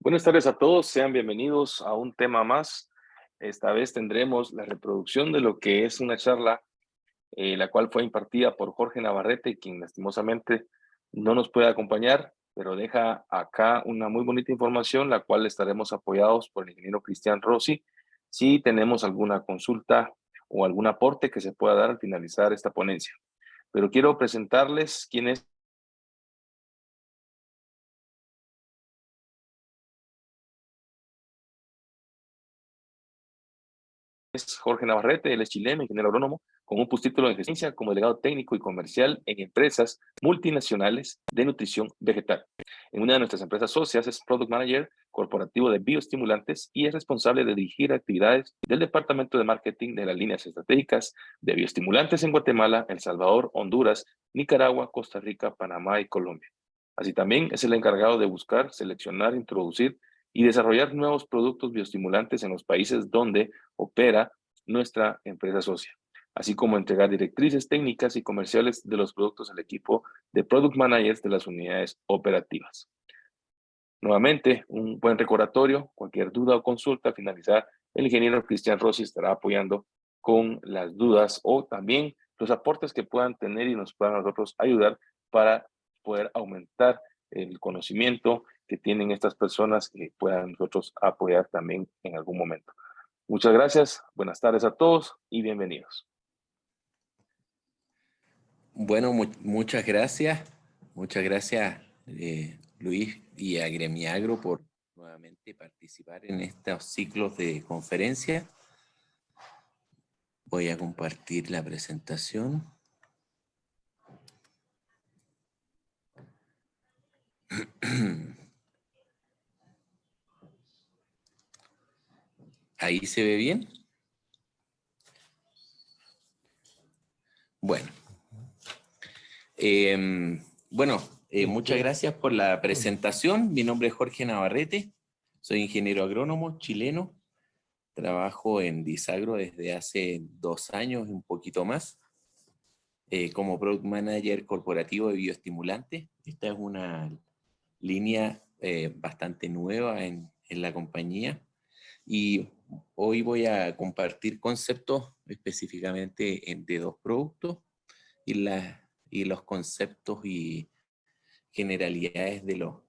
Buenas tardes a todos, sean bienvenidos a un tema más. Esta vez tendremos la reproducción de lo que es una charla, la cual fue impartida por Jorge Navarrete, quien lastimosamente no nos puede acompañar, pero deja acá una muy bonita información, la cual estaremos apoyados por el ingeniero Cristian Rossi, si tenemos alguna consulta o algún aporte que se pueda dar al finalizar esta ponencia. Pero quiero presentarles quién es Jorge Navarrete. Él es chileno, ingeniero agrónomo, con un postítulo en gerencia como delegado técnico y comercial en empresas multinacionales de nutrición vegetal. En una de nuestras empresas socias es Product Manager corporativo de bioestimulantes y es responsable de dirigir actividades del departamento de marketing de las líneas estratégicas de bioestimulantes en Guatemala, El Salvador, Honduras, Nicaragua, Costa Rica, Panamá y Colombia. Así también es el encargado de buscar, seleccionar, introducir y desarrollar nuevos productos bioestimulantes en los países donde opera nuestra empresa socia, así como entregar directrices técnicas y comerciales de los productos al equipo de Product Managers de las unidades operativas. Nuevamente, un buen recordatorio, cualquier duda o consulta al finalizar, el ingeniero Cristian Rossi estará apoyando con las dudas o también los aportes que puedan tener y nos puedan a nosotros ayudar para poder aumentar el conocimiento que tienen estas personas que puedan nosotros apoyar también en algún momento. Muchas gracias, buenas tardes a todos y bienvenidos. Bueno, muchas gracias Luis y a Gremiagro por nuevamente participar en estos ciclos de conferencia. Voy a compartir la presentación. ¿Ahí se ve bien? Bueno. Muchas gracias por la presentación. Mi nombre es Jorge Navarrete, soy ingeniero agrónomo chileno. Trabajo en Disagro desde hace 2 años y un poquito más, como Product Manager corporativo de bioestimulantes. Esta es una línea bastante nueva en la compañía y hoy voy a compartir conceptos específicamente de 2 productos y los conceptos y generalidades de los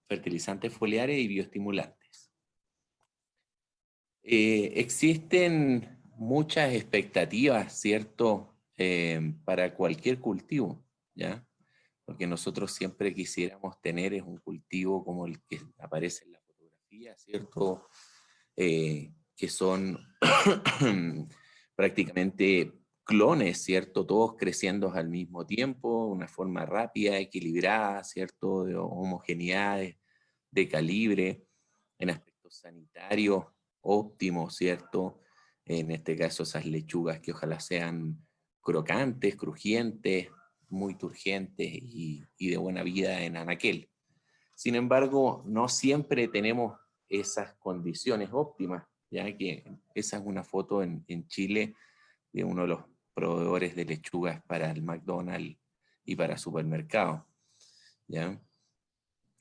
fertilizantes foliares y bioestimulantes. Existen muchas expectativas, ¿cierto?, para cualquier cultivo, ¿ya? Lo que nosotros siempre quisiéramos tener es un cultivo como el que aparece en la fotografía, ¿cierto? Que son prácticamente clones, ¿cierto? Todos creciendo al mismo tiempo, una forma rápida, equilibrada, ¿cierto? De homogeneidad, de calibre, en aspectos sanitarios óptimos, ¿cierto? En este caso esas lechugas que ojalá sean crocantes, crujientes, muy turgentes y de buena vida en anaquel. Sin embargo, no siempre tenemos esas condiciones óptimas, ya que esa es una foto en Chile de uno de los proveedores de lechugas para el McDonald's y para supermercados, ¿ya?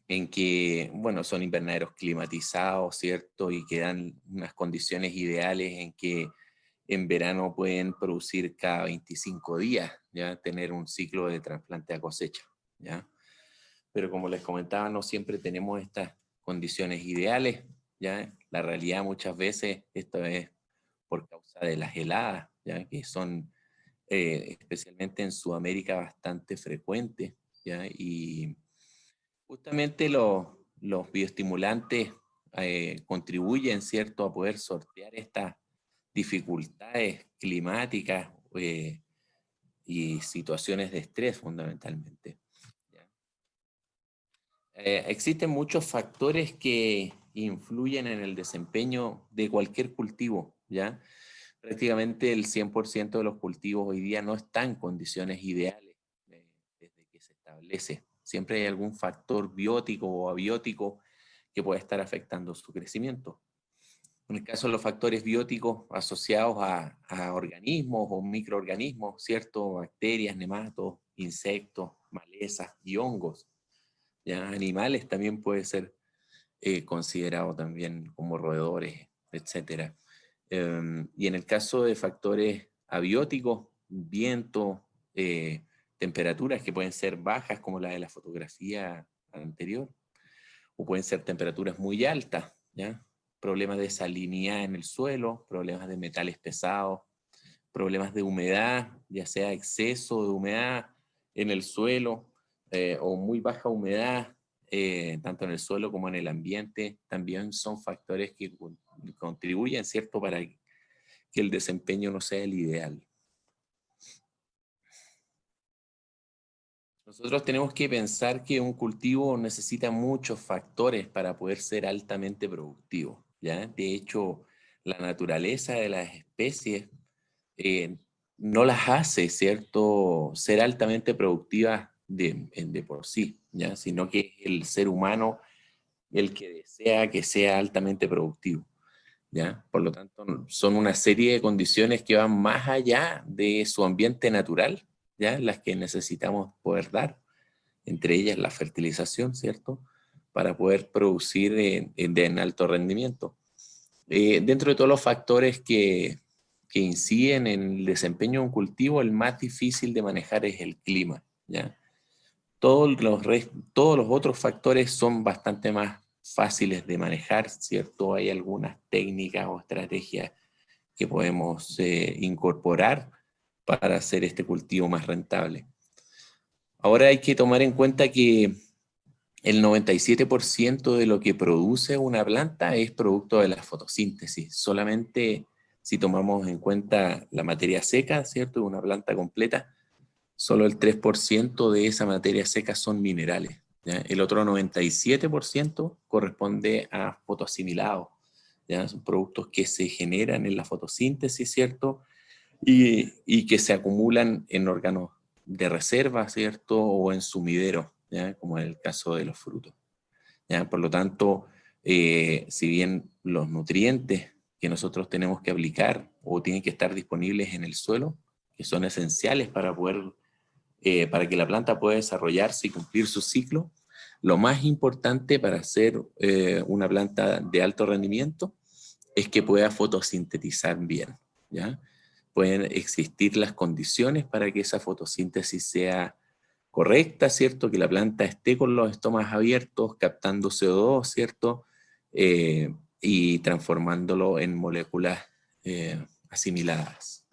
En que, bueno, son invernaderos climatizados, ¿cierto? Y que dan unas condiciones ideales en que en verano pueden producir cada 25 días, ¿ya? Tener un ciclo de trasplante a cosecha, ¿ya? Pero como les comentaba, no siempre tenemos estas condiciones ideales, ¿ya? La realidad muchas veces, esto es por causa de las heladas, ¿ya? Que son especialmente en Sudamérica bastante frecuentes, ¿ya? Y justamente los bioestimulantes contribuyen, ¿cierto?, a poder sortear estas dificultades climáticas y situaciones de estrés fundamentalmente. Existen muchos factores que influyen en el desempeño de cualquier cultivo, ¿ya? Prácticamente el 100% de los cultivos hoy día no están en condiciones ideales desde que se establece. Siempre hay algún factor biótico o abiótico que puede estar afectando su crecimiento. En el caso de los factores bióticos asociados a organismos o microorganismos, ¿cierto? Bacterias, nematos, insectos, malezas y hongos. ¿Ya? Animales también puede ser considerados también como roedores, etc. Y en el caso de factores abióticos, viento, temperaturas que pueden ser bajas como la de la fotografía anterior, o pueden ser temperaturas muy altas, ¿ya? Problemas de salinidad en el suelo, problemas de metales pesados, problemas de humedad, ya sea exceso de humedad en el suelo o muy baja humedad, tanto en el suelo como en el ambiente, también son factores que contribuyen, ¿cierto?, para que el desempeño no sea el ideal. Nosotros tenemos que pensar que un cultivo necesita muchos factores para poder ser altamente productivo, ¿ya? De hecho, la naturaleza de las especies eh, no las hace, ¿cierto?, ser altamente productivas de por sí, ¿ya? Sino que es el ser humano el que desea que sea altamente productivo, ¿ya? Por lo tanto, son una serie de condiciones que van más allá de su ambiente natural, ¿ya? Las que necesitamos poder dar, entre ellas la fertilización, ¿cierto?, para poder producir en alto rendimiento. Dentro de todos los factores que inciden en el desempeño de un cultivo, el más difícil de manejar es el clima, ¿ya? Todos los otros factores son bastante más fáciles de manejar, ¿cierto? Hay algunas técnicas o estrategias que podemos incorporar para hacer este cultivo más rentable. Ahora hay que tomar en cuenta que el 97% de lo que produce una planta es producto de la fotosíntesis. Solamente si tomamos en cuenta la materia seca, ¿cierto?, de una planta completa, solo el 3% de esa materia seca son minerales, ¿ya? El otro 97% corresponde a fotoasimilados, ¿ya? Son productos que se generan en la fotosíntesis, ¿cierto?, y que se acumulan en órganos de reserva, ¿cierto?, o en sumideros, ¿ya?, como en el caso de los frutos, ¿ya? Por lo tanto, si bien los nutrientes que nosotros tenemos que aplicar o tienen que estar disponibles en el suelo, que son esenciales para que la planta pueda desarrollarse y cumplir su ciclo, lo más importante para hacer una planta de alto rendimiento es que pueda fotosintetizar bien, ¿ya? Pueden existir las condiciones para que esa fotosíntesis sea correcta, ¿cierto? Que la planta esté con los estomas abiertos, captando CO2, ¿cierto? Y transformándolo en moléculas asimiladas.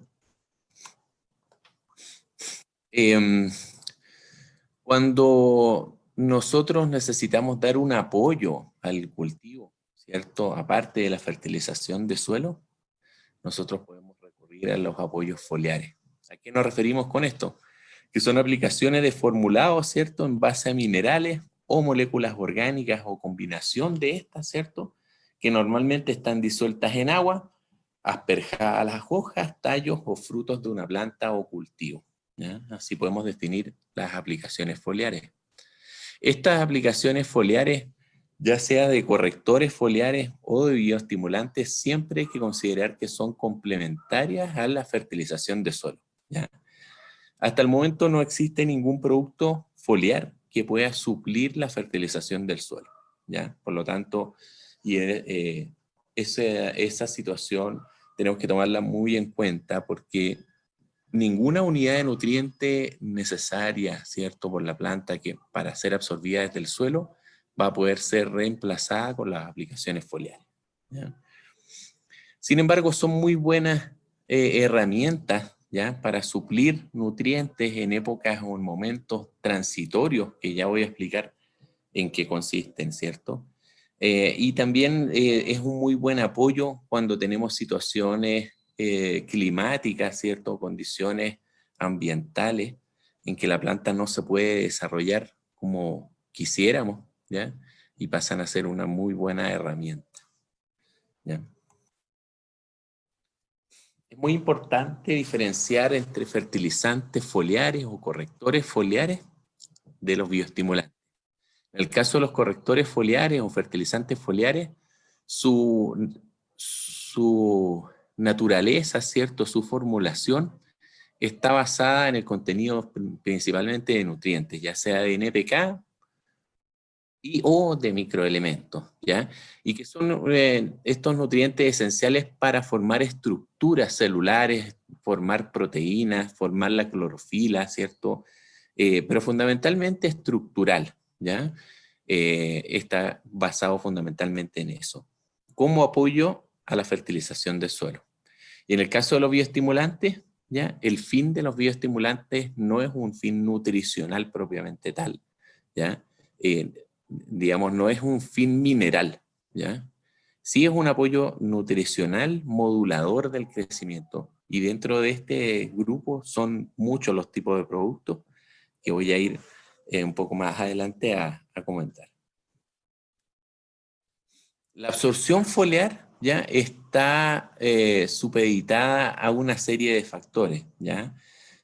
Cuando nosotros necesitamos dar un apoyo al cultivo, ¿cierto?, aparte de la fertilización de suelo, nosotros podemos recurrir a los apoyos foliares. ¿A qué nos referimos con esto? Que son aplicaciones de formulados, ¿cierto?, en base a minerales o moléculas orgánicas o combinación de estas, ¿cierto?, que normalmente están disueltas en agua, asperjadas a las hojas, tallos o frutos de una planta o cultivo, ¿ya? Así podemos definir las aplicaciones foliares. Estas aplicaciones foliares, ya sea de correctores foliares o de bioestimulantes, siempre hay que considerar que son complementarias a la fertilización de suelo, ¿ya? Hasta el momento no existe ningún producto foliar que pueda suplir la fertilización del suelo, ¿ya? Por lo tanto, esa situación tenemos que tomarla muy en cuenta porque ninguna unidad de nutriente necesaria, ¿cierto?, por la planta que para ser absorbida desde el suelo va a poder ser reemplazada con las aplicaciones foliares, ¿ya? Sin embargo, son muy buenas herramientas, ¿ya?, para suplir nutrientes en épocas o en momentos transitorios, que ya voy a explicar en qué consisten, ¿cierto? Y también es un muy buen apoyo cuando tenemos situaciones climáticas, ¿cierto?, condiciones ambientales en que la planta no se puede desarrollar como quisiéramos, ¿ya? Y pasan a ser una muy buena herramienta, ¿ya? Es muy importante diferenciar entre fertilizantes foliares o correctores foliares de los bioestimulantes. En el caso de los correctores foliares o fertilizantes foliares, su naturaleza, ¿cierto?, su formulación está basada en el contenido principalmente de nutrientes, ya sea de NPK o de microelementos, ¿ya? Y que son estos nutrientes esenciales para formar estructuras celulares, formar proteínas, formar la clorofila, ¿cierto? Pero fundamentalmente estructural, ¿ya? Está basado fundamentalmente en eso, como apoyo a la fertilización del suelo. Y en el caso de los bioestimulantes, ¿ya? El fin de los bioestimulantes no es un fin nutricional propiamente tal, ¿ya? Digamos, no es un fin mineral, ¿ya? Sí es un apoyo nutricional modulador del crecimiento, y dentro de este grupo son muchos los tipos de productos que voy a ir un poco más adelante a comentar. La absorción foliar ya está supeditada a una serie de factores, ¿ya?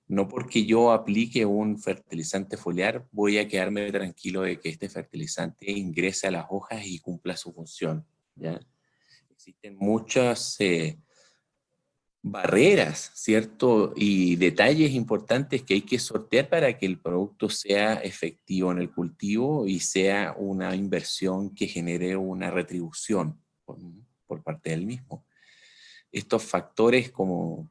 No porque yo aplique un fertilizante foliar voy a quedarme tranquilo de que este fertilizante ingrese a las hojas y cumpla su función, ¿ya? Existen muchas barreras, ¿cierto? Y detalles importantes que hay que sortear para que el producto sea efectivo en el cultivo y sea una inversión que genere una retribución por parte del mismo. Estos factores como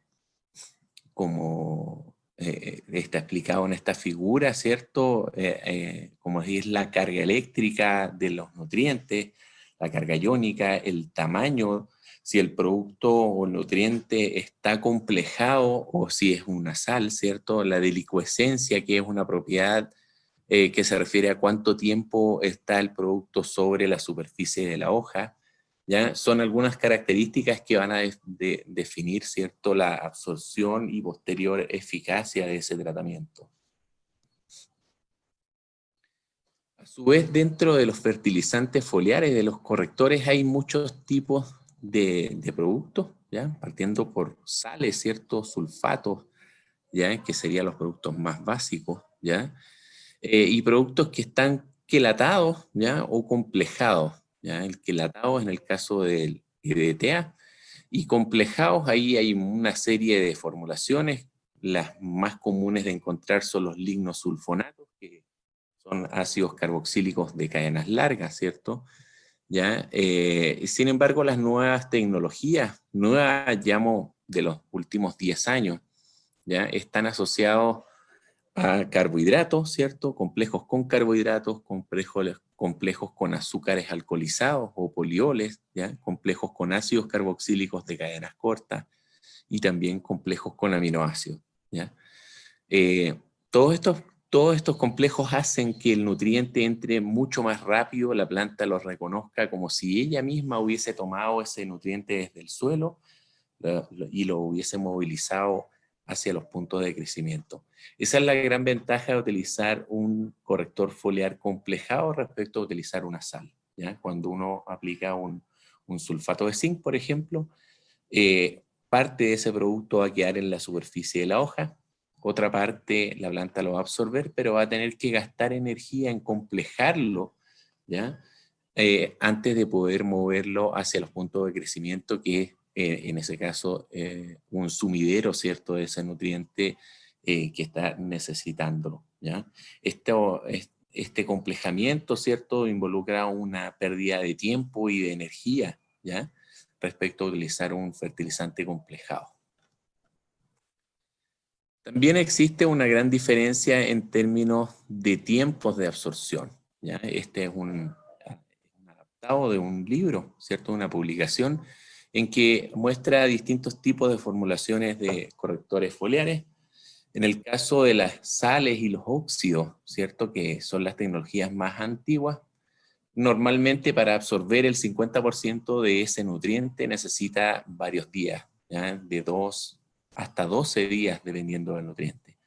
está explicado en esta figura, ¿cierto? Como es la carga eléctrica de los nutrientes, la carga iónica, el tamaño, si el producto o el nutriente está complejado o si es una sal, ¿cierto? La delicuescencia, que es una propiedad que se refiere a cuánto tiempo está el producto sobre la superficie de la hoja, ¿ya? Son algunas características que van a definir, ¿cierto?, la absorción y posterior eficacia de ese tratamiento. A su vez, dentro de los fertilizantes foliares, de los correctores, hay muchos tipos de productos, ¿ya? Partiendo por sales, ¿cierto?, sulfatos, ¿ya?, que serían los productos más básicos, ¿ya? Y productos que están quelatados, ¿ya?, o complejados, ¿ya? El quelatado es en el caso del EDTA, y complejados ahí hay una serie de formulaciones. Las más comunes de encontrar son los lignosulfonatos, que son ácidos carboxílicos de cadenas largas, ¿cierto? ¿Ya? Sin embargo, las nuevas tecnologías, nuevas llamo de los últimos 10 años, ¿ya?, están asociados a carbohidratos, ¿cierto? Complejos con carbohidratos, complejos con azúcares alcoholizados o polioles, ¿ya? Complejos con ácidos carboxílicos de cadenas cortas y también complejos con aminoácidos, ¿ya? Eh, todos estos, todos estos complejos hacen que el nutriente entre mucho más rápido, la planta lo reconozca como si ella misma hubiese tomado ese nutriente desde el suelo y lo hubiese movilizado hacia los puntos de crecimiento. Esa es la gran ventaja de utilizar un corrector foliar complejado respecto a utilizar una sal, ¿ya? Cuando uno aplica un sulfato de zinc, por ejemplo, parte de ese producto va a quedar en la superficie de la hoja, otra parte la planta lo va a absorber, pero va a tener que gastar energía en complejarlo, ¿ya? Antes de poder moverlo hacia los puntos de crecimiento, que es en ese caso un sumidero, ¿cierto?, de ese nutriente que está necesitándolo, ¿ya? Este complejamiento, ¿cierto?, involucra una pérdida de tiempo y de energía, ¿ya?, respecto a utilizar un fertilizante complejado. También existe una gran diferencia en términos de tiempos de absorción, ¿ya? Este es un adaptado de un libro, ¿cierto?, una publicación en que muestra distintos tipos de formulaciones de correctores foliares. En el caso de las sales y los óxidos, ¿cierto?, que son las tecnologías más antiguas, normalmente para absorber el 50% de ese nutriente necesita varios días, ¿ya?, de 2 hasta 12 días dependiendo del nutriente,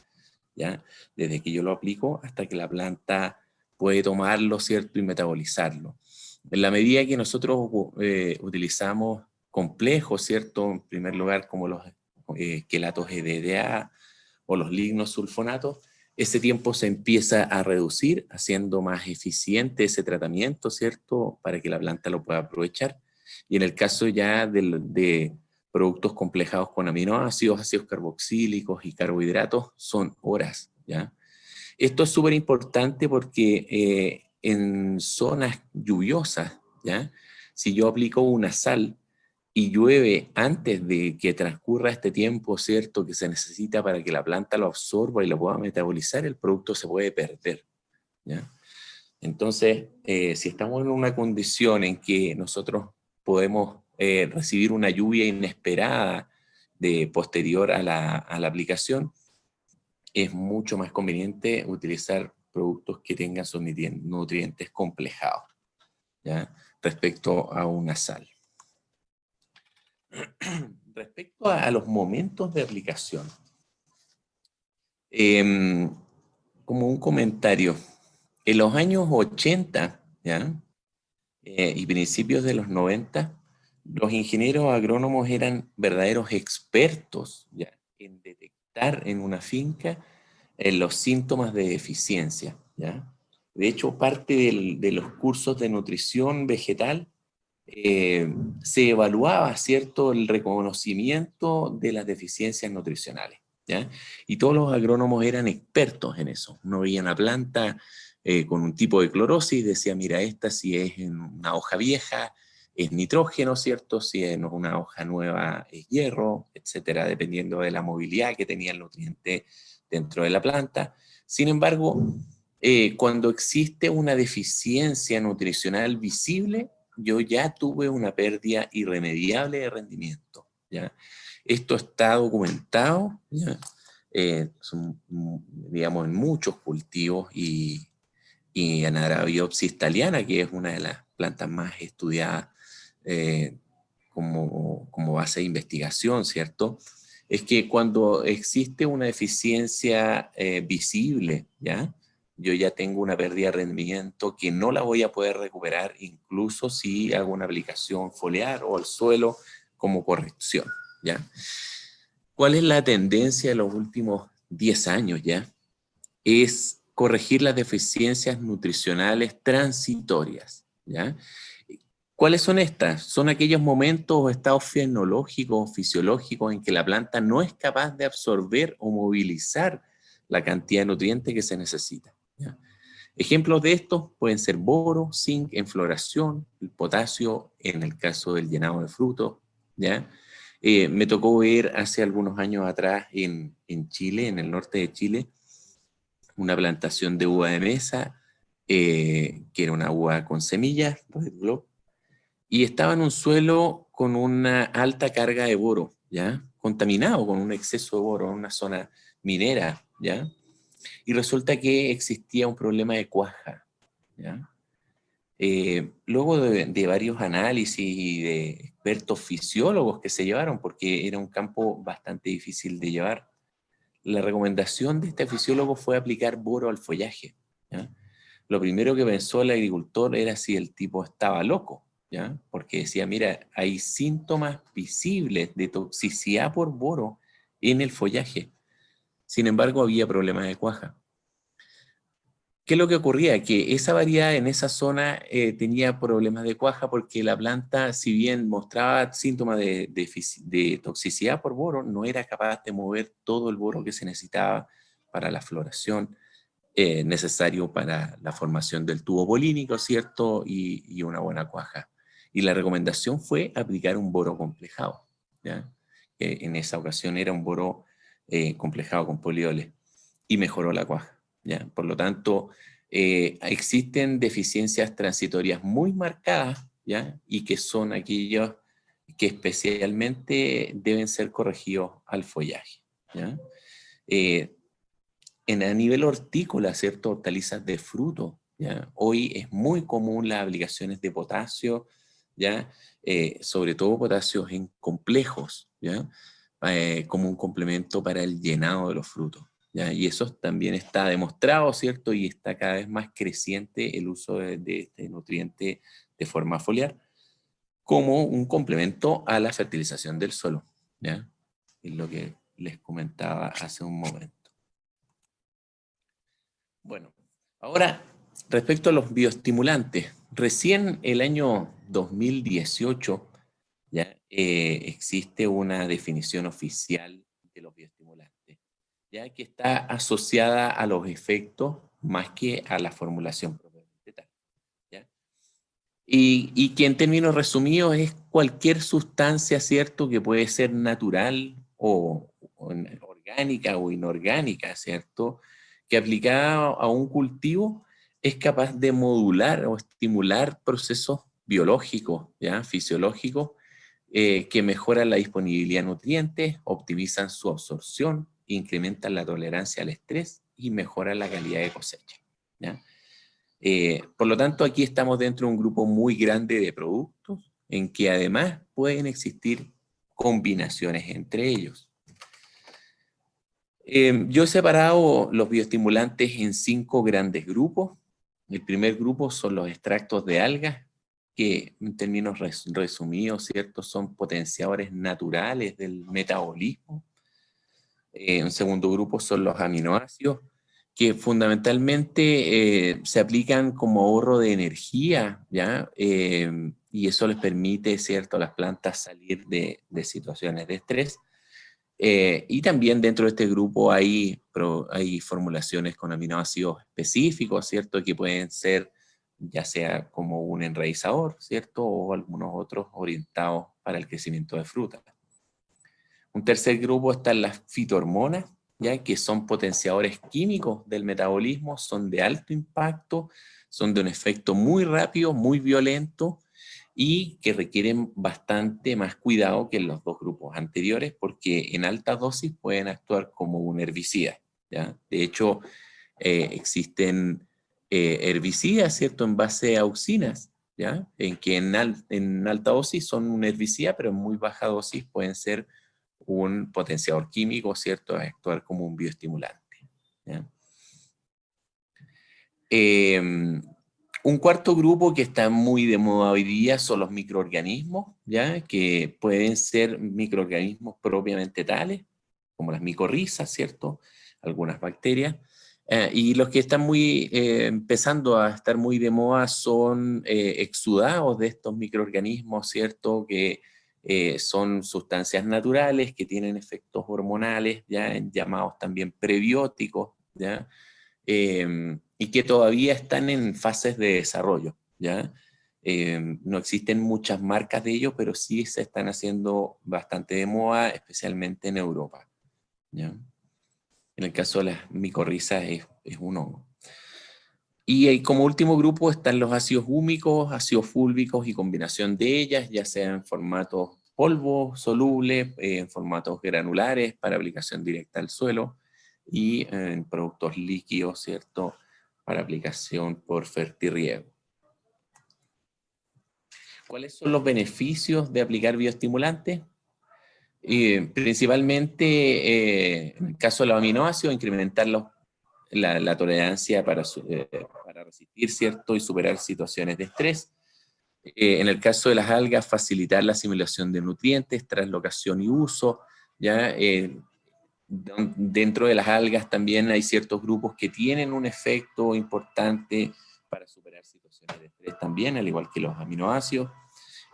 ¿ya?, desde que yo lo aplico hasta que la planta puede tomarlo, ¿cierto?, y metabolizarlo. En la medida que nosotros utilizamos complejos, ¿cierto?, en primer lugar como los quelatos EDTA o los lignosulfonatos, ese tiempo se empieza a reducir, haciendo más eficiente ese tratamiento, ¿cierto?, para que la planta lo pueda aprovechar. Y en el caso ya de productos complejados con aminoácidos, ácidos carboxílicos y carbohidratos, son horas, ¿ya? Esto es súper importante porque en zonas lluviosas, ¿ya? Si yo aplico una sal y llueve antes de que transcurra este tiempo, ¿cierto?, que se necesita para que la planta lo absorba y lo pueda metabolizar, el producto se puede perder, ¿ya? Entonces, si estamos en una condición en que nosotros podemos recibir una lluvia inesperada posterior a la aplicación, es mucho más conveniente utilizar productos que tengan sus nutrientes complejados, ¿ya?, respecto a una sal. Respecto a los momentos de aplicación, como un comentario, en los años 80, ¿ya?, y principios de los 90, los ingenieros agrónomos eran verdaderos expertos, ¿ya?, en detectar en una finca los síntomas de deficiencia, ¿ya? De hecho, parte de los cursos de nutrición vegetal se evaluaba, ¿cierto?, el reconocimiento de las deficiencias nutricionales, ¿ya? Y todos los agrónomos eran expertos en eso. Uno veía una planta con un tipo de clorosis, decía, mira, esta si es en una hoja vieja es nitrógeno, ¿cierto? Si es una hoja nueva es hierro, etcétera, dependiendo de la movilidad que tenía el nutriente dentro de la planta. Sin embargo, cuando existe una deficiencia nutricional visible, yo ya tuve una pérdida irremediable de rendimiento, ¿ya? Esto está documentado, ¿ya? Digamos, en muchos cultivos y en Arabidopsis thaliana, que es una de las plantas más estudiadas como base de investigación, ¿cierto? Es que cuando existe una deficiencia visible, ¿ya?, yo ya tengo una pérdida de rendimiento que no la voy a poder recuperar, incluso si hago una aplicación foliar o al suelo como corrección, ¿ya? ¿Cuál es la tendencia de los últimos 10 años, ya? Es corregir las deficiencias nutricionales transitorias, ¿ya? ¿Cuáles son estas? Son aquellos momentos o estados fenológicos o fisiológicos en que la planta no es capaz de absorber o movilizar la cantidad de nutrientes que se necesita, ¿ya? Ejemplos de estos pueden ser boro, zinc en floración, el potasio en el caso del llenado de frutos, ¿ya? Me tocó ver hace algunos años atrás en Chile, en el norte de Chile, una plantación de uva de mesa, que era una uva con semillas, Red Globe, y estaba en un suelo con una alta carga de boro, ¿ya? Contaminado con un exceso de boro en una zona minera, ¿ya? Y resulta que existía un problema de cuaja, ¿ya? Luego de varios análisis y de expertos fisiólogos que se llevaron, porque era un campo bastante difícil de llevar, la recomendación de este fisiólogo fue aplicar boro al follaje, ¿ya? Lo primero que pensó el agricultor era si el tipo estaba loco, ¿ya? Porque decía, mira, hay síntomas visibles de toxicidad por boro en el follaje. Sin embargo, había problemas de cuaja. ¿Qué es lo que ocurría? Que esa variedad en esa zona tenía problemas de cuaja porque la planta, si bien mostraba síntomas de toxicidad por boro, no era capaz de mover todo el boro que se necesitaba para la floración, necesario para la formación del tubo polínico, ¿cierto? Y una buena cuaja. Y la recomendación fue aplicar un boro complejado, ¿ya? En esa ocasión era un boro complejado con polioles y mejoró la cuaja, ¿ya? Por lo tanto, existen deficiencias transitorias muy marcadas, ¿ya? Y que son aquellos que especialmente deben ser corregidos al follaje, ¿ya? A nivel hortícola, ¿cierto? Hortalizas de fruto, ¿ya? Hoy es muy común las aplicaciones de potasio, ¿ya? Sobre todo potasios en complejos, ¿ya? Como un complemento para el llenado de los frutos, ¿ya? Y eso también está demostrado, ¿cierto? Y está cada vez más creciente el uso de este nutriente de forma foliar como un complemento a la fertilización del suelo, ¿ya? Es lo que les comentaba hace un momento. Bueno, ahora respecto a los bioestimulantes, recién el año 2018 ya existe una definición oficial de los bioestimulantes, ya que está asociada a los efectos más que a la formulación propiamente tal. y que en términos resumidos es cualquier sustancia, ¿cierto?, que puede ser natural o orgánica o inorgánica, ¿cierto?, que aplicada a un cultivo es capaz de modular o estimular procesos biológicos, ¿ya?, fisiológicos, que mejoran la disponibilidad de nutrientes, optimizan su absorción, incrementan la tolerancia al estrés y mejoran la calidad de cosecha, ¿ya? Por lo tanto, aquí estamos dentro de un grupo muy grande de productos en que además pueden existir combinaciones entre ellos. Yo he separado los bioestimulantes en 5 grandes grupos. El primer grupo son los extractos de algas, que en términos resumidos, ¿cierto?, son potenciadores naturales del metabolismo. Un segundo grupo son los aminoácidos, que fundamentalmente se aplican como ahorro de energía, ¿ya? Y eso les permite, ¿cierto?, a las plantas salir de situaciones de estrés. Y también dentro de este grupo hay formulaciones con aminoácidos específicos, ¿cierto?, que pueden ser ya sea como un enraizador, ¿cierto?, o algunos otros orientados para el crecimiento de frutas. Un tercer grupo están las fitohormonas, ¿ya?, que son potenciadores químicos del metabolismo, son de alto impacto, son de un efecto muy rápido, muy violento, y que requieren bastante más cuidado que en los 2 grupos anteriores, porque en alta dosis pueden actuar como un herbicida, ¿ya? De hecho, existen herbicidas, ¿cierto?, en base a auxinas, ¿ya?, en que en alta dosis son un herbicida, pero en muy baja dosis pueden ser un potenciador químico, ¿cierto?, a actuar como un bioestimulante, ¿ya? Un cuarto grupo que está muy de moda hoy día son los microorganismos, ¿ya?, que pueden ser microorganismos propiamente tales, como las micorrizas, ¿cierto?, algunas bacterias, y los que están empezando a estar muy de moda son exudados de estos microorganismos, ¿cierto?, que son sustancias naturales que tienen efectos hormonales, ya llamados también prebióticos, ¿ya? Y que todavía están en fases de desarrollo, ¿ya? No existen muchas marcas de ellos, pero sí se están haciendo bastante de moda, especialmente en Europa, ¿ya? En el caso de las micorrizas es un hongo. Y como último grupo están los ácidos húmicos, ácidos fúlvicos y combinación de ellas, ya sea en formatos polvo soluble, en formatos granulares para aplicación directa al suelo y en productos líquidos, ¿cierto?, para aplicación por fertirriego. ¿Cuáles son los beneficios de aplicar bioestimulantes? Principalmente, en el caso de los aminoácidos, incrementar la tolerancia para resistir, ¿cierto?, y superar situaciones de estrés. En el caso de las algas, facilitar la asimilación de nutrientes, translocación y uso, ¿ya? Dentro de las algas también hay ciertos grupos que tienen un efecto importante para superar situaciones de estrés también, al igual que los aminoácidos.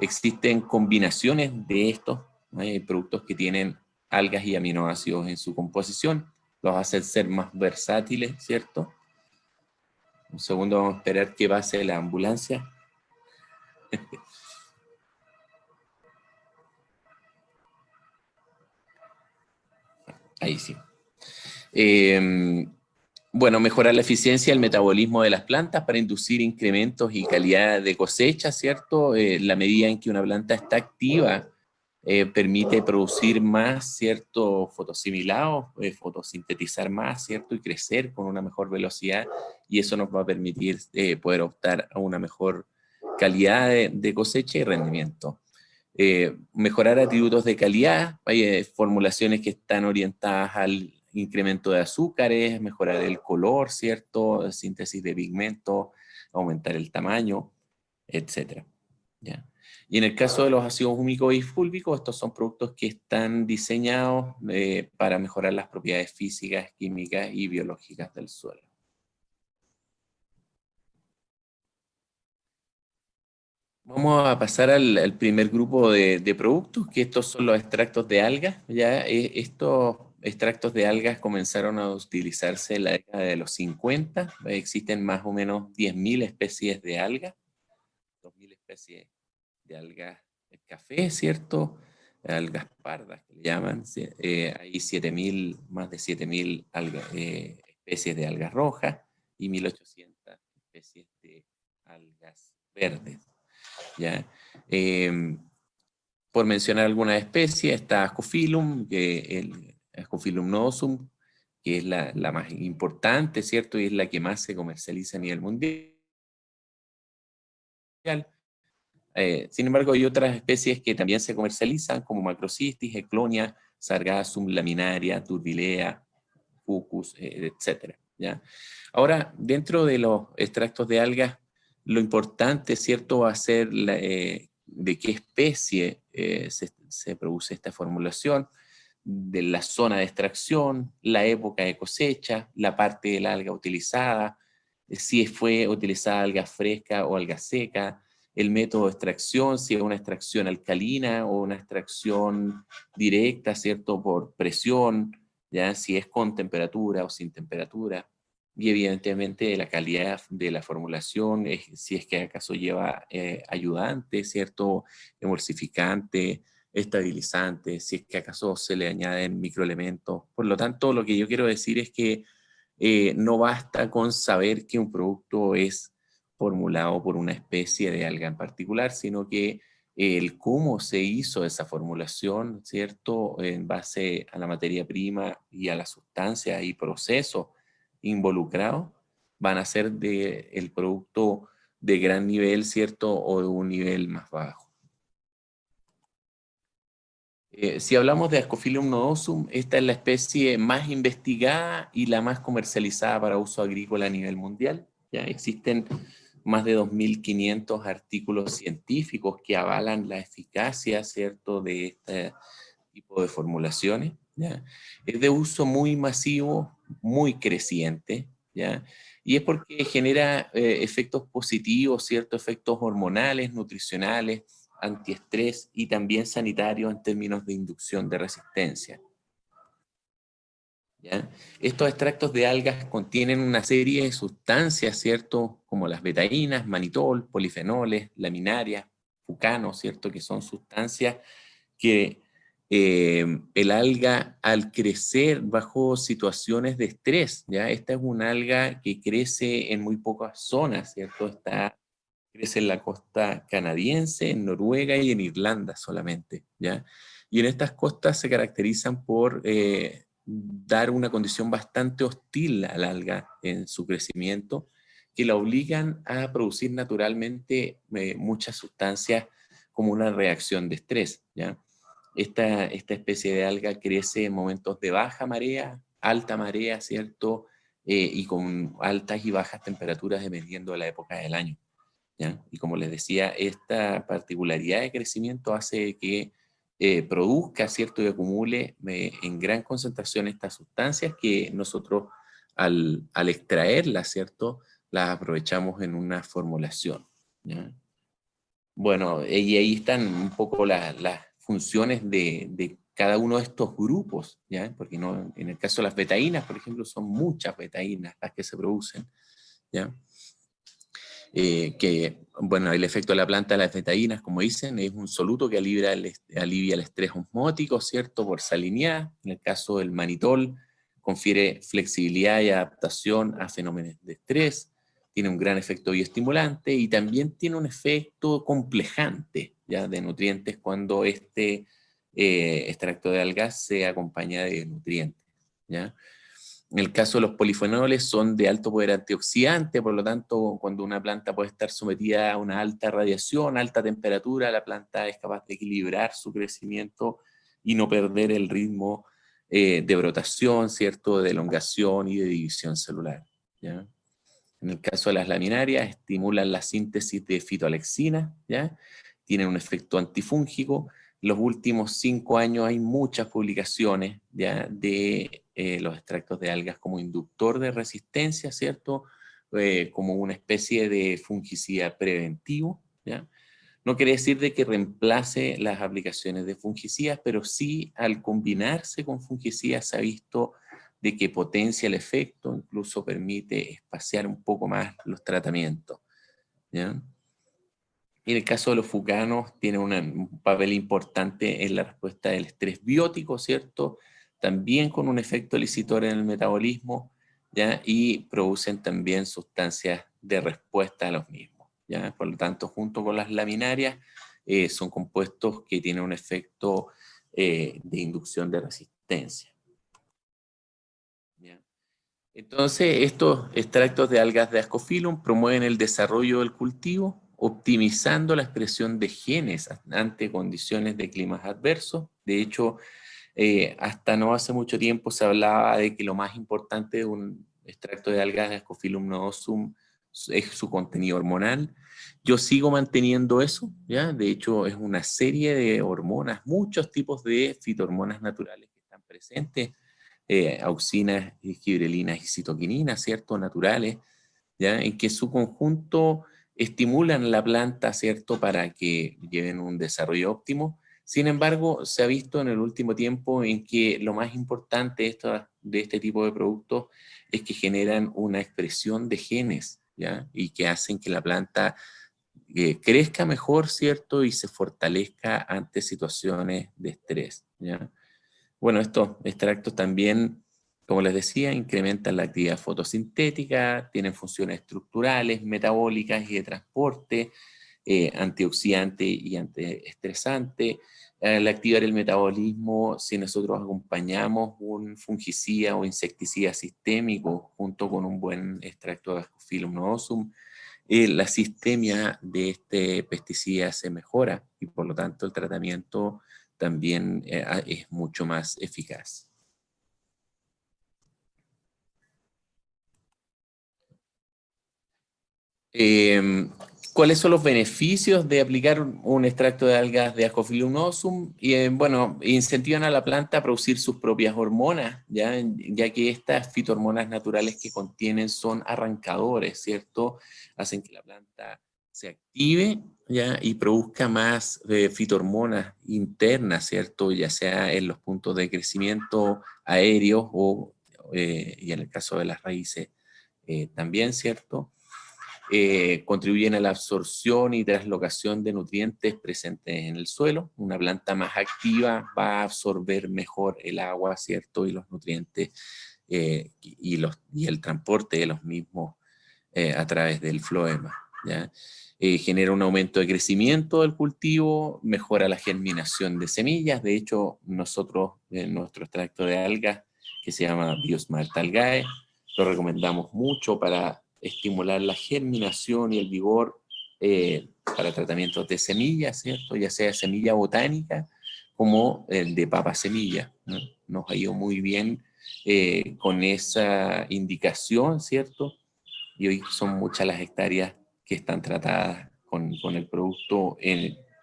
Existen combinaciones de estos, ¿no? Hay productos que tienen algas y aminoácidos en su composición, los hacen ser más versátiles, ¿cierto? Un segundo, vamos a esperar que pase la ambulancia. Ahí sí. Bueno, mejorar la eficiencia del metabolismo de las plantas para inducir incrementos y calidad de cosecha, ¿cierto? La medida en que una planta está activa permite producir más, ¿cierto?, fotosimilados, fotosintetizar más, ¿cierto?, y crecer con una mejor velocidad, y eso nos va a permitir poder optar a una mejor calidad de cosecha y rendimiento. Mejorar atributos de calidad, hay formulaciones que están orientadas al incremento de azúcares, mejorar el color, ¿cierto?, síntesis de pigmento, aumentar el tamaño, etcétera, ¿ya? Y en el caso de los ácidos húmicos y fúlvicos, estos son productos que están diseñados para mejorar las propiedades físicas, químicas y biológicas del suelo. Vamos a pasar al primer grupo de productos, que estos son los extractos de algas. Ya, estos extractos de algas comenzaron a utilizarse en la década de los 50. Existen más o menos 10.000 especies de algas, 2.000 especie de algas café, ¿cierto? Algas pardas que le llaman. Hay más de 7.000 especies de algas rojas y 1.800 especies de algas verdes, ¿ya? Por mencionar algunas especies, está Ascophyllum, el Ascophyllum nodosum, que es la más importante, ¿cierto? Y es la que más se comercializa a nivel mundial. Sin embargo, hay otras especies que también se comercializan, como Macrocystis, Eclonia, Sargassum, Laminaria, Turbilea, Fucus, etc. ¿Ya? Ahora, dentro de los extractos de algas, lo importante, ¿cierto?, va a ser de qué especie se produce esta formulación, de la zona de extracción, la época de cosecha, la parte del alga utilizada, si fue utilizada alga fresca o alga seca, el método de extracción, si es una extracción alcalina o una extracción directa, ¿cierto?, por presión, ¿ya? Si es con temperatura o sin temperatura, y evidentemente la calidad de la formulación, si es que acaso lleva ayudante, ¿cierto?, emulsificante, estabilizante, si es que acaso se le añaden microelementos. Por lo tanto, lo que yo quiero decir es que no basta con saber que un producto es formulado por una especie de alga en particular, sino que el cómo se hizo esa formulación, ¿cierto?, en base a la materia prima y a las sustancias y procesos involucrados, van a ser el producto de gran nivel, ¿cierto?, o de un nivel más bajo. Si hablamos de Ascophyllum nodosum, esta es la especie más investigada y la más comercializada para uso agrícola a nivel mundial. Ya existen más de 2.500 artículos científicos que avalan la eficacia, ¿cierto?, de este tipo de formulaciones. ¿Ya? Es de uso muy masivo, muy creciente, ¿ya? Y es porque genera efectos positivos, ¿cierto?, efectos hormonales, nutricionales, antiestrés y también sanitarios en términos de inducción de resistencia. ¿Ya? Estos extractos de algas contienen una serie de sustancias, ¿cierto?, como las betainas, manitol, polifenoles, laminarias, fucano, ¿cierto?, que son sustancias que el alga, al crecer bajo situaciones de estrés, ¿ya? Esta es una alga que crece en muy pocas zonas, ¿cierto? Crece en la costa canadiense, en Noruega y en Irlanda solamente, ¿ya? Y en estas costas se caracterizan por dar una condición bastante hostil al alga en su crecimiento, que la obligan a producir naturalmente muchas sustancias como una reacción de estrés, ¿ya? Esta especie de alga crece en momentos de baja marea, alta marea, ¿cierto? Y con altas y bajas temperaturas dependiendo de la época del año, ¿ya? Y como les decía, esta particularidad de crecimiento hace que produzca, ¿cierto?, y acumule en gran concentración estas sustancias que nosotros al extraerlas, ¿cierto?, las aprovechamos en una formulación, ¿ya? Bueno, y ahí están un poco las funciones de cada uno de estos grupos, ¿ya? Porque no, en el caso de las betainas, por ejemplo, son muchas betainas las que se producen, ¿ya? Bueno, el efecto de la planta de las betainas, como dicen, es un soluto que alivia el estrés osmótico, ¿cierto?, por salinidad. En el caso del manitol, confiere flexibilidad y adaptación a fenómenos de estrés, tiene un gran efecto bioestimulante y también tiene un efecto complejante, ¿ya?, de nutrientes cuando este extracto de algas se acompaña de nutrientes, ¿ya? En el caso de los polifenoles son de alto poder antioxidante, por lo tanto, cuando una planta puede estar sometida a una alta radiación, alta temperatura, la planta es capaz de equilibrar su crecimiento y no perder el ritmo de brotación, ¿cierto?, de elongación y de división celular, ¿ya? En el caso de las laminarias, estimulan la síntesis de fitoalexina, ¿ya? Tienen un efecto antifúngico. En los últimos 5 años hay muchas publicaciones, ¿ya?, de los extractos de algas como inductor de resistencia, ¿cierto?, como una especie de fungicida preventivo, ¿ya? No quiere decir de que reemplace las aplicaciones de fungicidas, pero sí al combinarse con fungicidas se ha visto de que potencia el efecto, incluso permite espaciar un poco más los tratamientos, ¿ya? Y en el caso de los fucanos, tiene un papel importante en la respuesta del estrés biótico, ¿cierto? También con un efecto licitor en el metabolismo, ¿ya? Y producen también sustancias de respuesta a los mismos, ¿ya? Por lo tanto, junto con las laminarias, son compuestos que tienen un efecto de inducción de resistencia, ¿ya? Entonces, estos extractos de algas de Ascophyllum promueven el desarrollo del cultivo, optimizando la expresión de genes ante condiciones de climas adversos. De hecho, hasta no hace mucho tiempo se hablaba de que lo más importante de un extracto de algas de Ascophyllum noosum es su contenido hormonal. Yo sigo manteniendo eso, ¿ya? De hecho, es una serie de hormonas, muchos tipos de fitohormonas naturales que están presentes, auxinas, gibrelinas y citoquininas, ¿cierto? Naturales, ¿ya? En que su conjunto estimulan la planta, ¿cierto? Para que lleven un desarrollo óptimo. Sin embargo, se ha visto en el último tiempo en que lo más importante de este tipo de productos es que generan una expresión de genes, ¿ya? Y que hacen que la planta crezca mejor, ¿cierto? Y se fortalezca ante situaciones de estrés, ¿ya? Bueno, estos extractos también, como les decía, incrementan la actividad fotosintética, tienen funciones estructurales, metabólicas y de transporte, antioxidante y antiestresante. Al activar el metabolismo, si nosotros acompañamos un fungicida o insecticida sistémico junto con un buen extracto de Ascophyllum noosum, la sistemia de este pesticida se mejora y por lo tanto el tratamiento también es mucho más eficaz. ¿Cuáles son los beneficios de aplicar un extracto de algas de Ascophyllum noosum? Bueno, incentivan a la planta a producir sus propias hormonas, ya que estas fitohormonas naturales que contienen son arrancadores, ¿cierto? Hacen que la planta se active, ¿ya? Y produzca más fitohormonas internas, ¿cierto? Ya sea en los puntos de crecimiento aéreos y en el caso de las raíces también, ¿cierto? Contribuyen a la absorción y translocación de nutrientes presentes en el suelo. Una planta más activa va a absorber mejor el agua, ¿cierto? Y los nutrientes y el transporte de los mismos a través del floema, ¿ya? Genera un aumento de crecimiento del cultivo, mejora la germinación de semillas. De hecho, nosotros en nuestro extracto de algas, que se llama Biosmart Algae, lo recomendamos mucho para estimular la germinación y el vigor para tratamientos de semillas, ¿cierto? Ya sea semilla botánica como el de papa semilla, ¿no? Nos ha ido muy bien con esa indicación, ¿cierto? Y hoy son muchas las hectáreas que están tratadas con el producto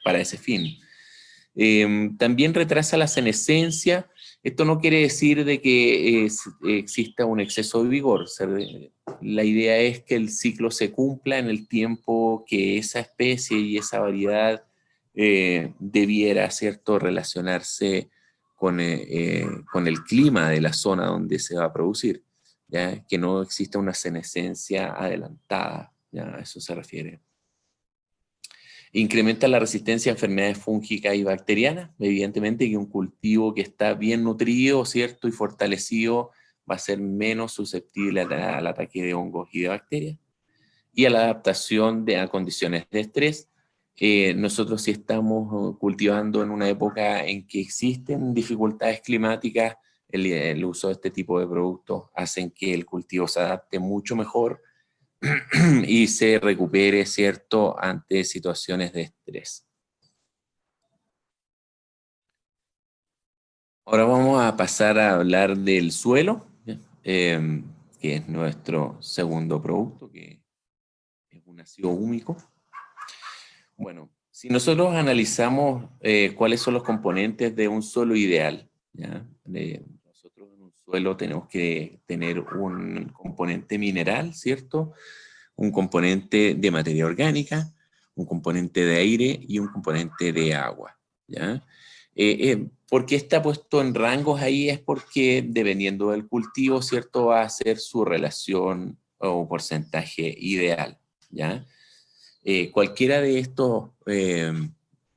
para ese fin. También retrasa la senescencia. Esto no quiere decir de que exista un exceso de vigor. La idea es que el ciclo se cumpla en el tiempo que esa especie y esa variedad debiera, ¿cierto?, relacionarse con el clima de la zona donde se va a producir, ¿ya? Que no exista una senescencia adelantada, ¿ya? A eso se refiere. Incrementa la resistencia a enfermedades fúngicas y bacterianas. Evidentemente que un cultivo que está bien nutrido, ¿cierto?, y fortalecido va a ser menos susceptible al ataque de hongos y de bacterias. Y a la adaptación a condiciones de estrés. Nosotros si estamos cultivando en una época en que existen dificultades climáticas, el uso de este tipo de productos hacen que el cultivo se adapte mucho mejor y se recupere, ¿cierto?, ante situaciones de estrés. Ahora vamos a pasar a hablar del suelo, que es nuestro segundo producto, que es un ácido húmico. Bueno, si nosotros analizamos cuáles son los componentes de un suelo ideal, ¿ya? Nosotros en un suelo tenemos que tener un componente mineral, ¿cierto? Un componente de materia orgánica, un componente de aire y un componente de agua, ¿ya? ¿Por qué está puesto en rangos ahí? Es porque dependiendo del cultivo, ¿cierto?, va a ser su relación o porcentaje ideal, ¿ya? Cualquiera de estos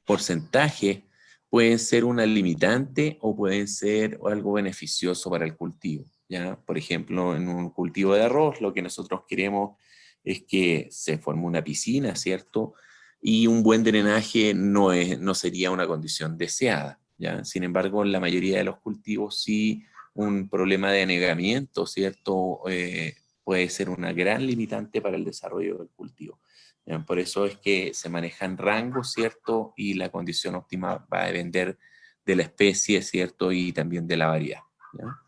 porcentajes pueden ser una limitante o pueden ser algo beneficioso para el cultivo, ¿ya? Por ejemplo, en un cultivo de arroz, lo que nosotros queremos es que se forme una piscina, ¿cierto? Y un buen drenaje no sería una condición deseada, ¿ya? Sin embargo, en la mayoría de los cultivos sí un problema de anegamiento, ¿cierto? Puede ser una gran limitante para el desarrollo del cultivo. ¿Ya? Por eso es que se manejan rangos, ¿cierto? Y la condición óptima va a depender de la especie, ¿cierto? Y también de la variedad, ¿ya?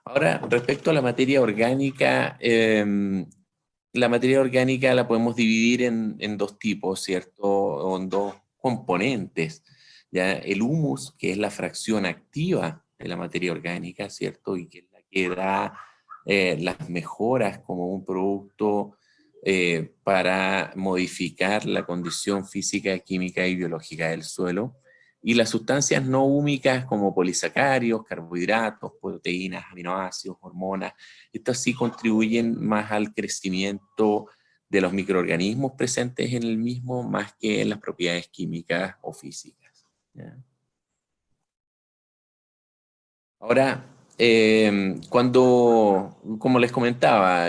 Ahora, respecto a la materia orgánica la podemos dividir en dos tipos, ¿cierto? O en dos componentes, ¿ya? El humus, que es la fracción activa de la materia orgánica, ¿cierto? Y que es la que da las mejoras como un producto para modificar la condición física, química y biológica del suelo. Y las sustancias no húmicas como polisacáridos, carbohidratos, proteínas, aminoácidos, hormonas, estas sí contribuyen más al crecimiento de los microorganismos presentes en el mismo, más que en las propiedades químicas o físicas, ¿ya? Ahora, como les comentaba,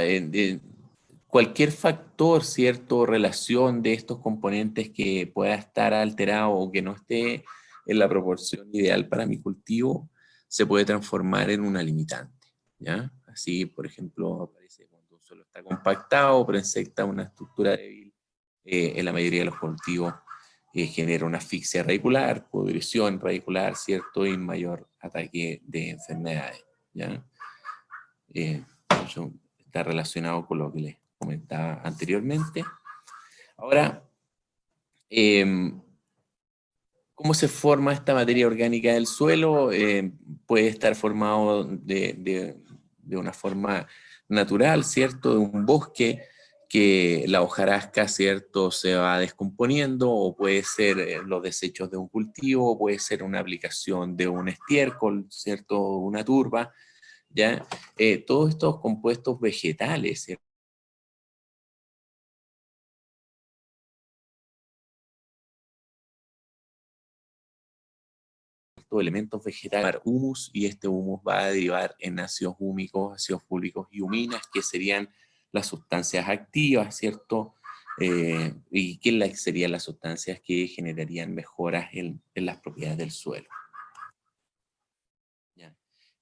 cualquier factor, cierto, relación de estos componentes que pueda estar alterado o que no esté en la proporción ideal para mi cultivo, se puede transformar en una limitante, ¿ya? Así, por ejemplo, aparece cuando un suelo está compactado, presenta una estructura débil en la mayoría de los cultivos, genera una asfixia radicular, pudrición radicular, ¿cierto? Y mayor ataque de enfermedades, ¿ya? Eso está relacionado con lo que les comentaba anteriormente. Ahora, ¿cómo se forma esta materia orgánica del suelo? Puede estar formado de una forma natural, ¿cierto? De un bosque que la hojarasca, ¿cierto? Se va descomponiendo, o puede ser los desechos de un cultivo, o puede ser una aplicación de un estiércol, ¿cierto? Una turba, ¿ya? Todos estos compuestos vegetales, ¿cierto? Elementos vegetales, humus, y este humus va a derivar en ácidos húmicos, ácidos fúlvicos y huminas, que serían las sustancias activas, ¿cierto? Y que serían las sustancias que generarían mejoras en las propiedades del suelo. ¿Ya?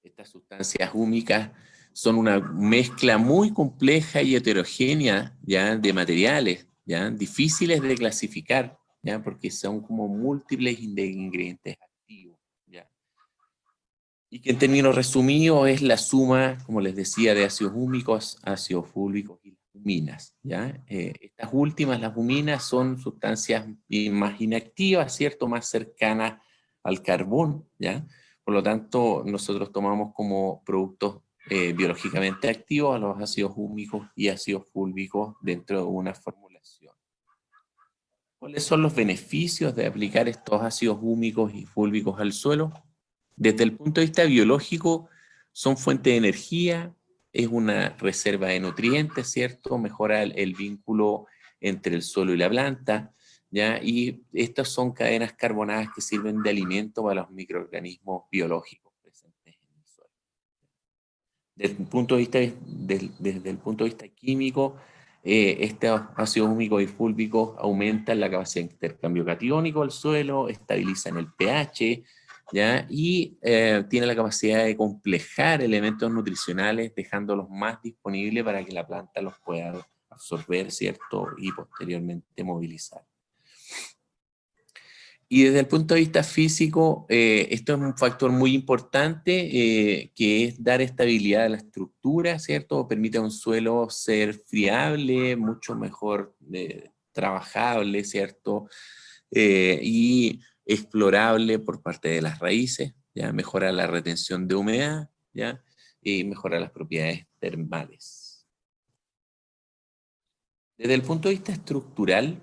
Estas sustancias húmicas son una mezcla muy compleja y heterogénea, ¿ya? De materiales, ¿ya? Difíciles de clasificar, ¿ya? Porque son como múltiples ingredientes activos, ¿ya? Y que en términos resumidos es la suma, como les decía, de ácidos húmicos, ácidos fúlvicos y huminas, ¿ya? Estas últimas, las huminas, son sustancias más inactivas, ¿cierto? Más cercanas al carbón, ¿ya? Por lo tanto, nosotros tomamos como productos biológicamente activos a los ácidos húmicos y ácidos fúlvicos dentro de una formulación. ¿Cuáles son los beneficios de aplicar estos ácidos húmicos y fúlvicos al suelo? Desde el punto de vista biológico, son fuente de energía, es una reserva de nutrientes, ¿cierto? Mejora el vínculo entre el suelo y la planta, ¿ya? Y estas son cadenas carbonadas que sirven de alimento para los microorganismos biológicos presentes en el suelo. Desde el punto de vista químico, estos ácidos húmicos y fúlvicos aumentan la capacidad de intercambio catiónico del suelo, estabilizan el pH, ¿ya? Y tiene la capacidad de complejar elementos nutricionales, dejándolos más disponibles para que la planta los pueda absorber, ¿cierto? Y posteriormente movilizar. Y desde el punto de vista físico, esto es un factor muy importante, que es dar estabilidad a la estructura, ¿cierto? Permite a un suelo ser friable, mucho mejor trabajable, ¿cierto? Y explorable por parte de las raíces, ¿ya? Mejora la retención de humedad, ¿ya? Y mejora las propiedades termales. Desde el punto de vista estructural,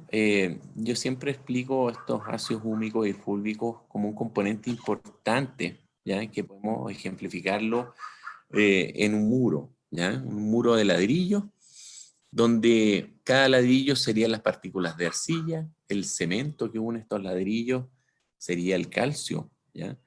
yo siempre explico estos ácidos húmicos y fúlvicos como un componente importante, ¿ya? Que podemos ejemplificarlo en un muro, ¿ya? Un muro de ladrillo, donde cada ladrillo serían las partículas de arcilla, el cemento que une estos ladrillos sería el calcio, ¿ya?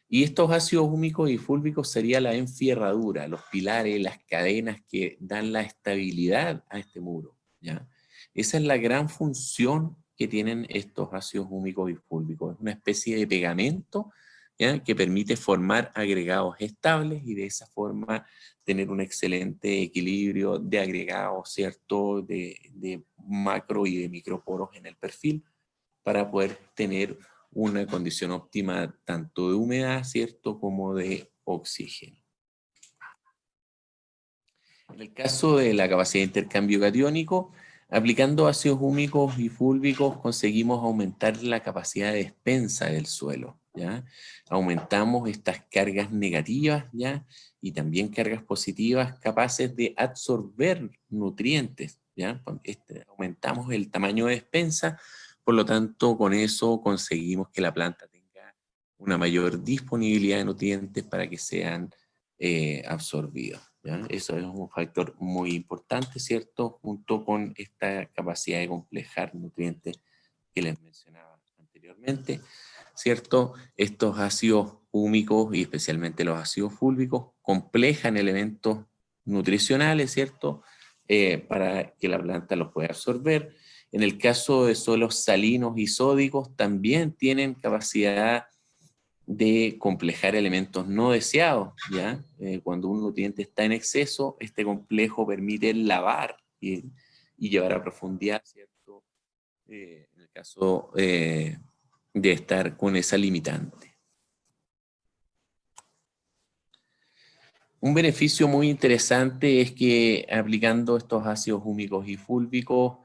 Y estos ácidos húmicos y fúlvicos sería la enfierradura, los pilares, las cadenas que dan la estabilidad a este muro, ¿ya? Esa es la gran función que tienen estos ácidos húmicos y fúlvicos. Es una especie de pegamento, ¿ya?, que permite formar agregados estables y de esa forma tener un excelente equilibrio de agregados, ¿cierto?, de macro y de microporos en el perfil para poder tener una condición óptima tanto de humedad, ¿cierto?, como de oxígeno. En el caso de la capacidad de intercambio catiónico, aplicando ácidos húmicos y fúlvicos conseguimos aumentar la capacidad de despensa del suelo, ¿ya? Aumentamos estas cargas negativas, ¿ya?, y también cargas positivas capaces de absorber nutrientes, ¿ya? Aumentamos el tamaño de despensa, por lo tanto con eso conseguimos que la planta tenga una mayor disponibilidad de nutrientes para que sean absorbidos, ¿ya? Eso es un factor muy importante, ¿cierto?, junto con esta capacidad de complejar nutrientes que les mencionaba anteriormente, ¿cierto? Estos ácidos húmicos y especialmente los ácidos fúlvicos complejan elementos nutricionales, ¿cierto?, para que la planta los pueda absorber. En el caso de suelos salinos y sódicos también tienen capacidad de complejar elementos no deseados, ¿ya? Cuando un nutriente está en exceso, este complejo permite lavar y llevar a profundidad, ¿cierto? En el caso de estar con esa limitante. Un beneficio muy interesante es que aplicando estos ácidos húmicos y fúlvicos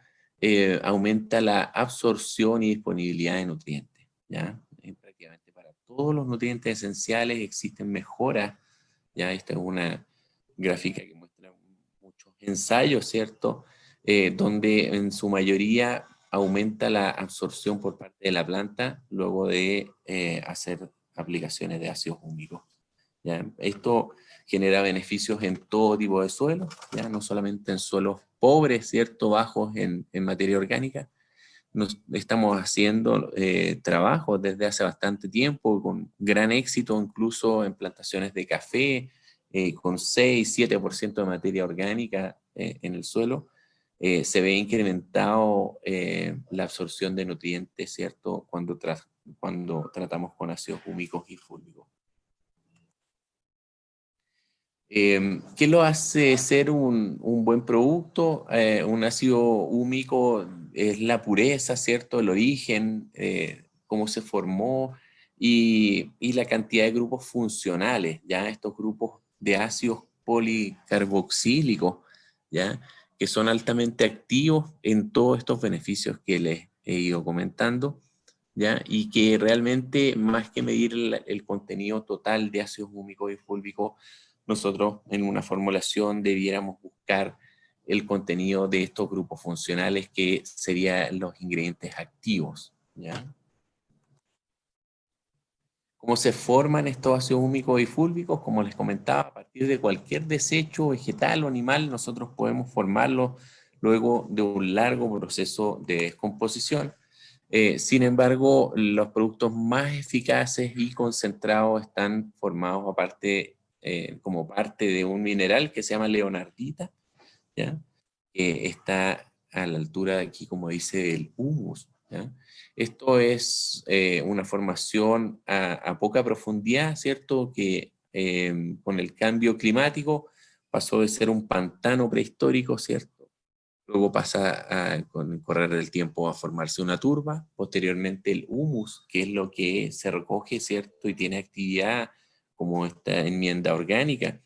aumenta la absorción y disponibilidad de nutrientes, ¿ya? Prácticamente para todos los nutrientes esenciales existen mejoras, ¿ya? Esta es una gráfica que muestra muchos ensayos, ¿cierto? Donde en su mayoría aumenta la absorción por parte de la planta luego de hacer aplicaciones de ácidos húmicos, ¿ya? Esto genera beneficios en todo tipo de suelos, ¿ya? No solamente en suelos pobres, ¿cierto?, bajos en materia orgánica. Estamos haciendo trabajos desde hace bastante tiempo con gran éxito, incluso en plantaciones de café, con 6-7% de materia orgánica en el suelo. Se ve incrementado la absorción de nutrientes, ¿cierto?, cuando tratamos con ácidos húmicos y fúlvicos. ¿Qué lo hace ser un buen producto? Un ácido húmico es la pureza, ¿cierto? El origen, cómo se formó y la cantidad de grupos funcionales, ¿ya? Estos grupos de ácidos policarboxílicos, ¿ya?, que son altamente activos en todos estos beneficios que les he ido comentando, ¿ya? Y que realmente, más que medir el contenido total de ácidos húmicos y fúlvicos, nosotros en una formulación debiéramos buscar el contenido de estos grupos funcionales que serían los ingredientes activos, ¿ya? ¿Cómo se forman estos ácidos húmicos y fúlvicos? Como les comentaba, a partir de cualquier desecho vegetal o animal, nosotros podemos formarlos luego de un largo proceso de descomposición. Sin embargo, los productos más eficaces y concentrados están formados como parte de un mineral que se llama leonardita, ¿ya? Está a la altura de aquí, como dice, del humus, ¿ya? Esto es una formación a poca profundidad, ¿cierto?, que con el cambio climático pasó de ser un pantano prehistórico, ¿cierto? Luego pasa con el correr del tiempo a formarse una turba, posteriormente el humus, que es lo que se recoge, ¿cierto?, y tiene actividad como esta enmienda orgánica,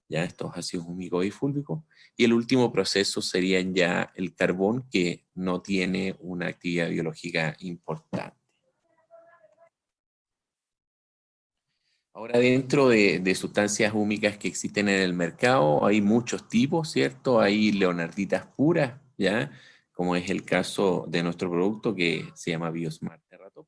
ya estos ácidos húmicos y fúlvicos, y el último proceso sería ya el carbón, que no tiene una actividad biológica importante. Ahora, dentro de sustancias húmicas que existen en el mercado, hay muchos tipos, ¿cierto? Hay leonarditas puras, ¿ya? Como es el caso de nuestro producto que se llama Biosmart Terratop,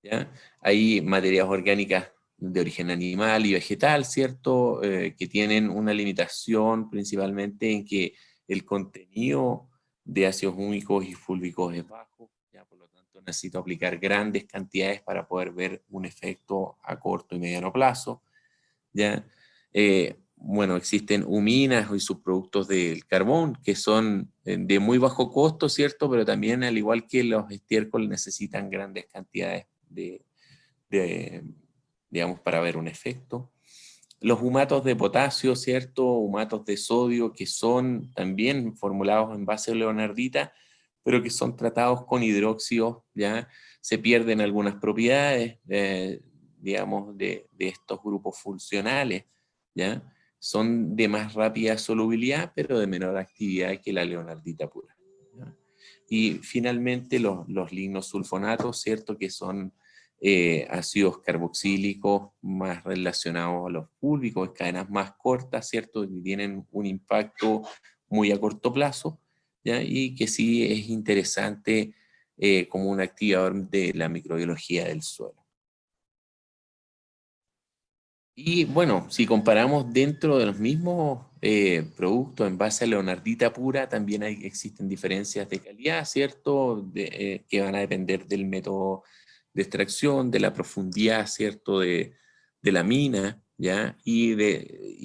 ¿ya? Hay materias orgánicas de origen animal y vegetal, ¿cierto? Que tienen una limitación principalmente en que el contenido de ácidos húmicos y fúlvicos es bajo, ¿ya? Por lo tanto necesito aplicar grandes cantidades para poder ver un efecto a corto y mediano plazo, ¿ya? Bueno, existen huminas y subproductos del carbón que son de muy bajo costo, ¿cierto? Pero también, al igual que los estiércoles, necesitan grandes cantidades digamos, para ver un efecto. Los humatos de potasio, ¿cierto? Humatos de sodio, que son también formulados en base a leonardita, pero que son tratados con hidróxido, ¿ya? Se pierden algunas propiedades, digamos, de estos grupos funcionales, ¿ya? Son de más rápida solubilidad, pero de menor actividad que la leonardita pura, ¿ya? Y finalmente los lignosulfonatos, ¿cierto? Que son ácidos carboxílicos más relacionados a los fúlvicos, cadenas más cortas, ¿cierto? Y tienen un impacto muy a corto plazo, ¿ya? Y que sí es interesante como un activador de la microbiología del suelo. Y bueno, si comparamos dentro de los mismos productos en base a leonardita pura, también existen diferencias de calidad, ¿cierto? Que van a depender del método de extracción, de la profundidad, ¿cierto? De la mina, ¿ya? Y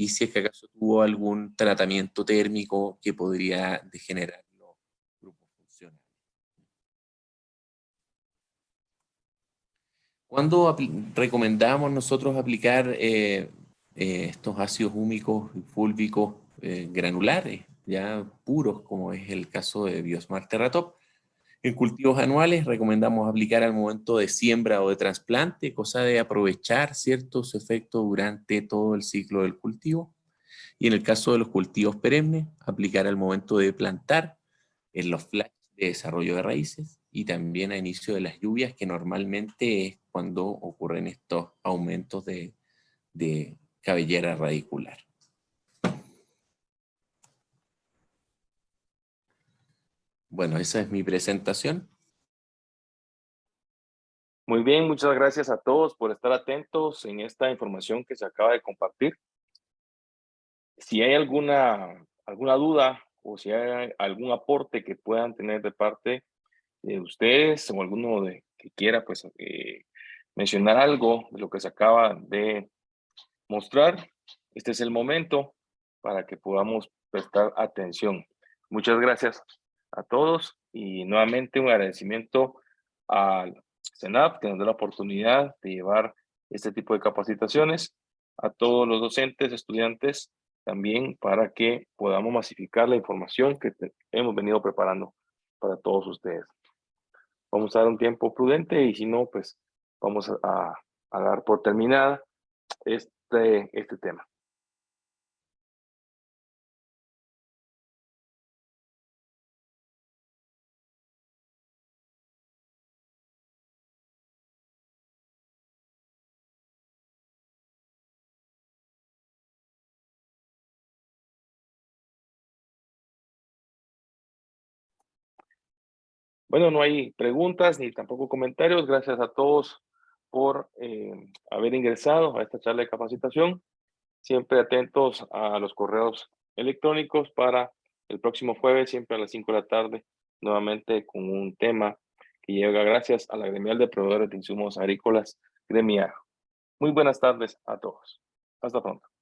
si es que acaso tuvo algún tratamiento térmico que podría degenerar los grupos funcionales. ¿Cuándo recomendamos nosotros aplicar estos ácidos húmicos y fúlvicos granulares, ya puros, como es el caso de Biosmart TerraTop? En cultivos anuales recomendamos aplicar al momento de siembra o de trasplante, cosa de aprovechar, ¿cierto?, su efecto durante todo el ciclo del cultivo. Y en el caso de los cultivos perennes, aplicar al momento de plantar, en los flash de desarrollo de raíces y también a inicio de las lluvias, que normalmente es cuando ocurren estos aumentos de cabellera radicular. Bueno, esa es mi presentación. Muy bien, muchas gracias a todos por estar atentos en esta información que se acaba de compartir. Si hay alguna duda o si hay algún aporte que puedan tener de parte de ustedes o alguno que quiera pues mencionar algo de lo que se acaba de mostrar, este es el momento para que podamos prestar atención. Muchas gracias a todos y nuevamente un agradecimiento al CENAP que nos da la oportunidad de llevar este tipo de capacitaciones, a todos los docentes, estudiantes, también para que podamos masificar la información que hemos venido preparando para todos ustedes. Vamos a dar un tiempo prudente y si no, pues vamos a dar por terminada este tema. Bueno, no hay preguntas ni tampoco comentarios. Gracias a todos por haber ingresado a esta charla de capacitación. Siempre atentos a los correos electrónicos para el próximo jueves, siempre a las 5 de la tarde, nuevamente con un tema que llega gracias a la Gremial de Proveedores de Insumos Agrícolas, Gremia. Muy buenas tardes a todos. Hasta pronto.